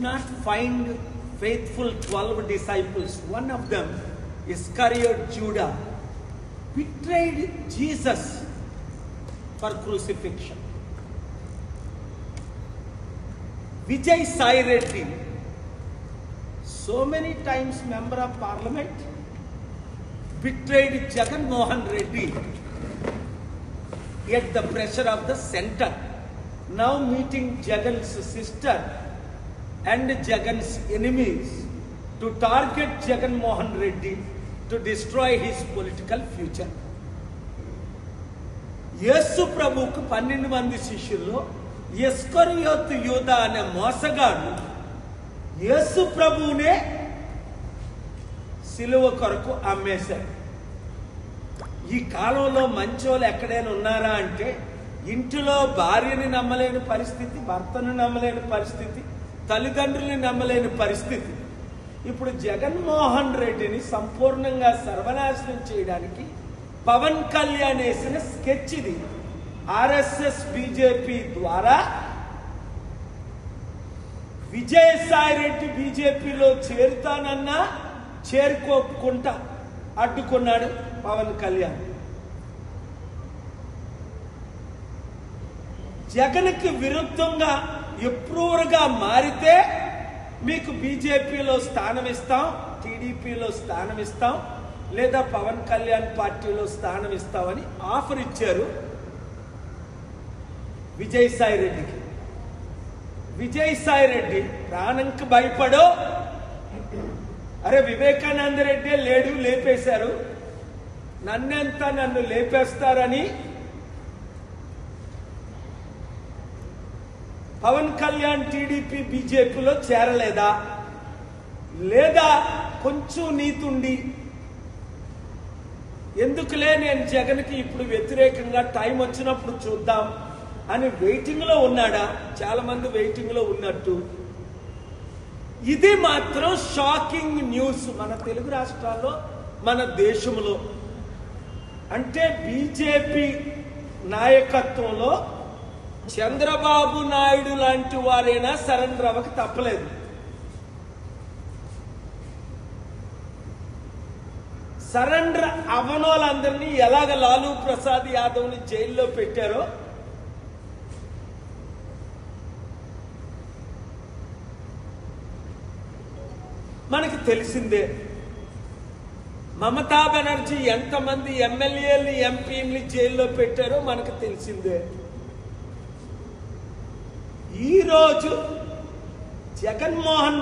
not find faithful 12 disciples. One of them, Iscariot Judah, betrayed Jesus for crucifixion. Vijay Sai Reddy, so many times member of parliament, betrayed Jagan Mohan Reddy at the pressure of the center. Now meeting Jagan's sister and Jagan's enemies to target Jagan Mohan Reddy to destroy his political future. యేసు ప్రభువుకు 12 మంది శిష్యుల్లో ఇస్కరియోతు యూదా అనే మోసగాడు యేసు ప్రభువునే సిలువ కొరకు అమ్మేశాడు. ఈ కాలంలో మంచోళ్ళు ఎక్కడైనా ఉన్నారా అంటే ఇంటిలో భార్యని నమ్మలేని పరిస్థితి, భర్తను నమ్మలేని పరిస్థితి, తల్లిదండ్రుల్ని నమ్మలేని పరిస్థితి. ఇప్పుడు జగన్మోహన్ రెడ్డిని సంపూర్ణంగా సర్వనాశనం చేయడానికి పవన్ కళ్యాణ్ వేసిన స్కెచ్ ఇది. ఆర్ఎస్ఎస్ బీజేపీ ద్వారా విజయసాయి రెడ్డి బీజేపీలో చేరుతానన్నా చేరుకోకుండా అడ్డుకున్నాడు పవన్ కళ్యాణ్. జగన్కి విరుద్ధంగా ఎప్రూవర్గా మారితే మీకు బీజేపీలో స్థానం ఇస్తాం, టీడీపీలో స్థానం ఇస్తాం, లేదా పవన్ కళ్యాణ్ పార్టీలో స్థానం ఇస్తామని ఆఫర్ ఇచ్చారు విజయసాయి రెడ్డికి. విజయసాయి రెడ్డి ప్రాణంకి భయపడో, అరే వివేకానంద రెడ్డి లేడు, లేపేశారు, నన్ను లేపేస్తారని పవన్ కళ్యాణ్ టీడీపీ బీజేపీలో చేరలేదా, లేదా కొంచెం నీతుండి ఎందుకులే నేను జగన్కి ఇప్పుడు వ్యతిరేకంగా టైం వచ్చినప్పుడు చూద్దాం అని వెయిటింగ్లో ఉన్నాడా? చాలా మంది వెయిటింగ్లో ఉన్నట్టు. ఇది మాత్రం షాకింగ్ న్యూస్ మన తెలుగు రాష్ట్రాల్లో, మన దేశంలో. అంటే బీజేపీ నాయకత్వంలో చంద్రబాబు నాయుడు లాంటి వారైనా సరెండర్ అవ్వక తప్పలేదు. సరెండర్ అవ్వనోళ్ళందరినీ ఎలాగ లాలూ ప్రసాద్ యాదవ్ని జైల్లో పెట్టారో మనకి తెలిసిందే. మమతా బెనర్జీ ఎంతమంది ఎమ్మెల్యేలు ఎంపీని జైల్లో పెట్టారో మనకు తెలిసిందే. ఈరోజు జగన్మోహన్